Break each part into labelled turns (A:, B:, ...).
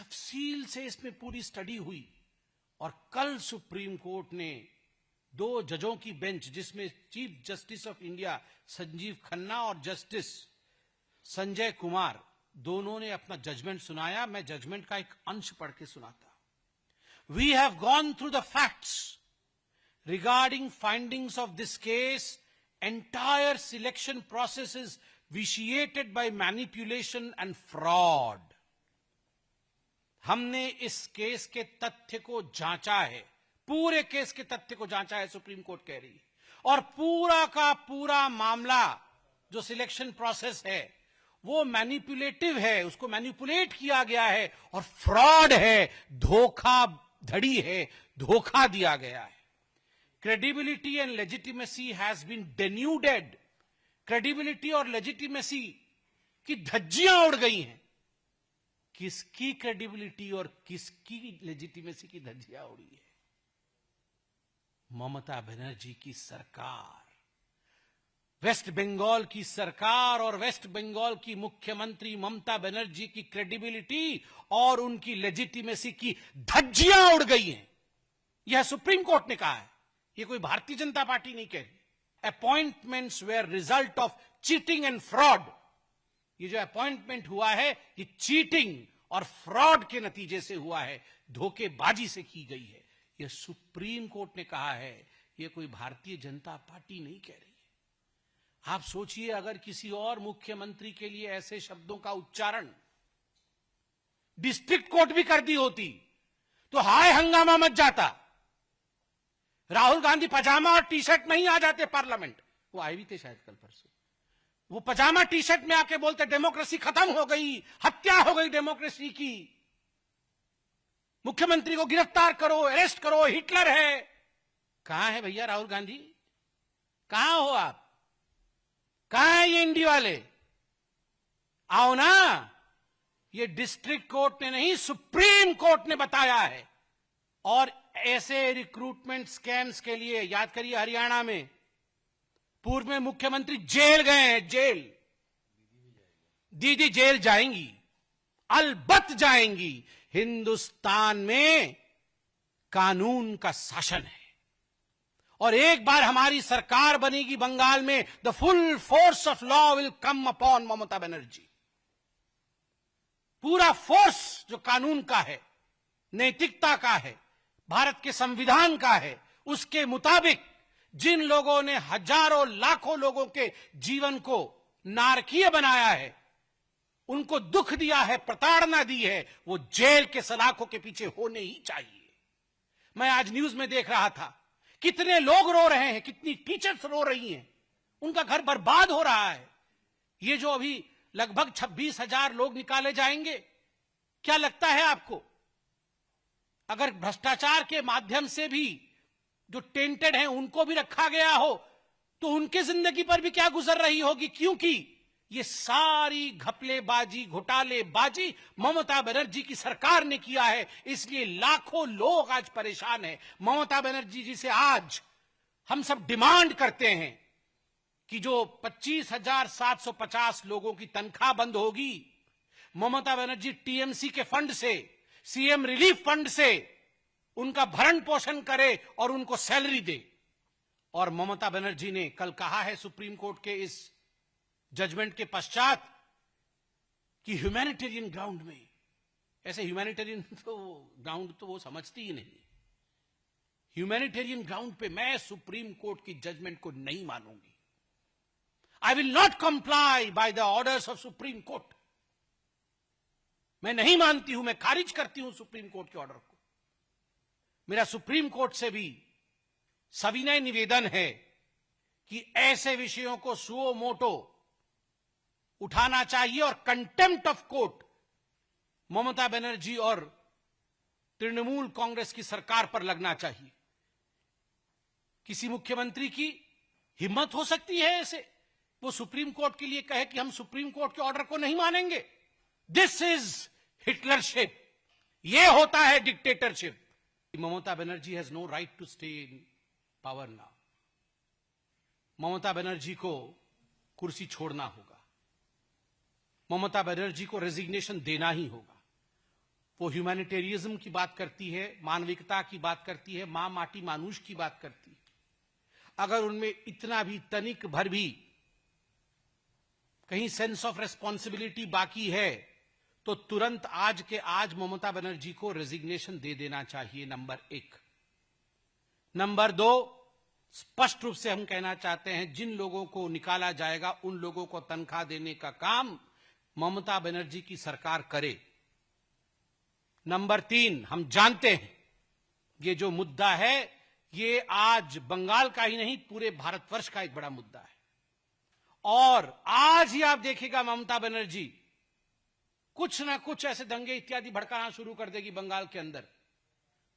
A: तफसील से इसमें पूरी स्टडी हुई और कल सुप्रीम कोर्ट ने 2 जजों की बेंच, जिसमें chief justice of India Sanjeev Khanna और जस्टिस संजय कुमार, दोनों ने अपना जजमेंट सुनाया। मैं जजमेंट का एक अंश पढ़ के सुनाता। We have gone through the facts regarding findings of this case. Entire selection process is vitiated by manipulation and fraud. हमने इस केस के तथ्य को जांचा है, पूरे केस के तथ्य को जांचा है, सुप्रीम कोर्ट कह रही है। और पूरा का पूरा मामला जो सिलेक्शन प्रोसेस है वो मैनिपुलेटिव है, उसको मैनिपुलेट किया गया है और फ्रॉड है, धोखाधड़ी है, धोखा दिया गया है। Credibility and legitimacy has been denuded. Credibility और लेजिटिमेसी की धज्जियां उड़ गई हैं। किसकी क्रेडिबिलिटी और किसकी लेजिटिमेसी की धज्जियां उड़ी है? ममता बनर्जी की सरकार, वेस्ट बंगाल की सरकार और वेस्ट बंगाल की मुख्यमंत्री ममता बनर्जी की क्रेडिबिलिटी और उनकी लेजिटिमेसी की धज्जियां उड़ गई हैं। यह सुप्रीम कोर्ट ने कहा है, यह कोई भारतीय जनता पार्टी नहीं कह रही। Appointments were result of cheating and fraud. ये जो अपॉइंटमेंट हुआ है ये चीटिंग और फ्रॉड के नतीजे से हुआ है, धोखेबाजी से की गई है। यह सुप्रीम कोर्ट ने कहा है, यह कोई भारतीय जनता पार्टी नहीं कह रही है। आप सोचिए, अगर किसी और मुख्यमंत्री के लिए ऐसे शब्दों का उच्चारण डिस्ट्रिक्ट कोर्ट भी कर दी होती तो हाय हंगामा मच जाता। राहुल गांधी पजामा और टी शर्ट में ही आ जाते पार्लियामेंट। वो आए भी थे शायद कल परसों। वो पजामा टी शर्ट में आके बोलते डेमोक्रेसी खत्म हो गई, हत्या हो गई डेमोक्रेसी की, मुख्यमंत्री को गिरफ्तार करो, अरेस्ट करो, हिटलर है। कहां है भैया राहुल गांधी? कहां हो आप? कहां है ये इंडी वाले? आओ ना। ये डिस्ट्रिक्ट कोर्ट ने नहीं, सुप्रीम कोर्ट ने बताया है। और ऐसे रिक्रूटमेंट स्कैम्स के लिए याद करिए, हरियाणा में पूर्व में मुख्यमंत्री जेल गए हैं। जेल, दीदी जेल जाएंगी, अलबत्त जाएंगी। हिंदुस्तान में कानून का शासन है और एक बार हमारी सरकार बनेगी बंगाल में, the full force of law will come upon Mamata Banerjee. पूरा फोर्स जो कानून का है, नैतिकता का है, भारत के संविधान का है, उसके मुताबिक जिन लोगों ने हजारों लाखों लोगों के जीवन को नारकीय बनाया है, उनको दुख दिया है, प्रताड़ना दी है, वो जेल के सलाखों के पीछे होने ही चाहिए। मैं आज न्यूज में देख रहा था, कितने लोग रो रहे हैं, कितनी टीचर्स रो रही हैं, उनका घर बर्बाद हो रहा है। ये जो अभी लगभग 26,000 लोग निकाले जाएंगे, क्या लगता है आपको, अगर भ्रष्टाचार के माध्यम से भी जो टेंटेड हैं उनको भी रखा गया हो तो उनके जिंदगी पर भी क्या गुजर रही होगी? क्योंकि ये सारी घपलेबाजी, घोटालेबाजी ममता बनर्जी की सरकार ने किया है, इसलिए लाखों लोग आज परेशान हैं। ममता बनर्जी जी से आज हम सब डिमांड करते हैं कि जो 25,750 लोगों की तनख्वाह बंद होगी, ममता बनर्जी टीएमसी के फंड से, सीएम रिलीफ फंड से उनका भरण पोषण करे और उनको सैलरी दे। और ममता बनर्जी ने कल कहा है सुप्रीम कोर्ट के इस जजमेंट के पश्चात कि ह्यूमैनिटेरियन ग्राउंड में, ऐसे ह्यूमैनिटेरियन तो ग्राउंड तो वो समझती ही नहीं, ह्यूमैनिटेरियन ग्राउंड पे मैं सुप्रीम कोर्ट की जजमेंट को नहीं मानूंगी। I will not comply by the orders of supreme court. मैं नहीं मानती हूं, मैं खारिज करती हूं सुप्रीम कोर्ट के ऑर्डर को। मेरा सुप्रीम कोर्ट से भी सविनय निवेदन है कि ऐसे विषयों को सुओ मोटो उठाना चाहिए और contempt of court Mamata Banerjee और तृणमूल कांग्रेस की सरकार पर लगना चाहिए। किसी मुख्यमंत्री की हिम्मत हो सकती है ऐसे, वो सुप्रीम कोर्ट के लिए कहे कि हम सुप्रीम कोर्ट के ऑर्डर को नहीं मानेंगे। दिस इज हिटलरशिप, ये होता है dictatorship. Mamata Banerjee has no right to stay in power now. Mamata Banerjee को कुर्सी छोड़ना होगा, ममता बनर्जी को रेजिग्नेशन देना ही होगा वो ह्यूमैनिटेरियज्म की बात करती है, मानविकता की बात करती है, मां माटी मानुष की बात करती है। अगर उनमें इतना भी तनिक भर भी कहीं सेंस ऑफ रेस्पॉन्सिबिलिटी बाकी है तो तुरंत आज के आज ममता बनर्जी को रेजिग्नेशन दे देना चाहिए, नंबर 1। नंबर 2, स्पष्ट रूप से हम कहना चाहते हैं जिन लोगों को निकाला जाएगा उन लोगों को तनख्वाह देने का काम ममता बनर्जी की सरकार करे। नंबर 3, हम जानते हैं ये जो मुद्दा है ये आज बंगाल का ही नहीं पूरे भारतवर्ष का एक बड़ा मुद्दा है। और आज ही आप देखिएगा ममता बनर्जी कुछ ना कुछ ऐसे दंगे इत्यादि भड़काना शुरू कर देगी बंगाल के अंदर,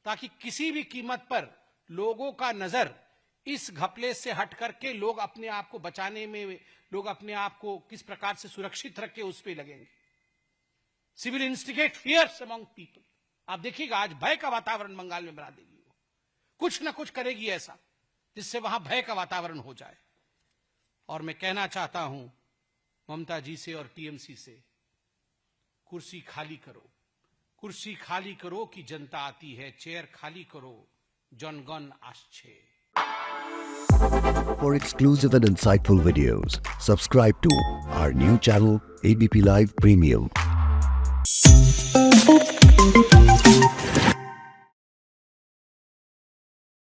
A: ताकि किसी भी कीमत पर लोगों का नजर इस घपले से हट करके लोग अपने आप को बचाने में, लोग अपने आप को किस प्रकार से सुरक्षित रख के उस पर लगेंगे। Civil instigate fears among people. आप देखिएगा आज भय का वातावरण बंगाल में बना देगी, वो कुछ ना कुछ करेगी ऐसा जिससे वहां भय का वातावरण हो जाए। और मैं कहना चाहता हूं ममता जी से और टीएमसी से, कुर्सी खाली करो, कुर्सी खाली करो कि जनता आती है, चेयर खाली करो जनगण आश्चे।
B: For exclusive and insightful videos, subscribe to our new channel ABP Live Premium.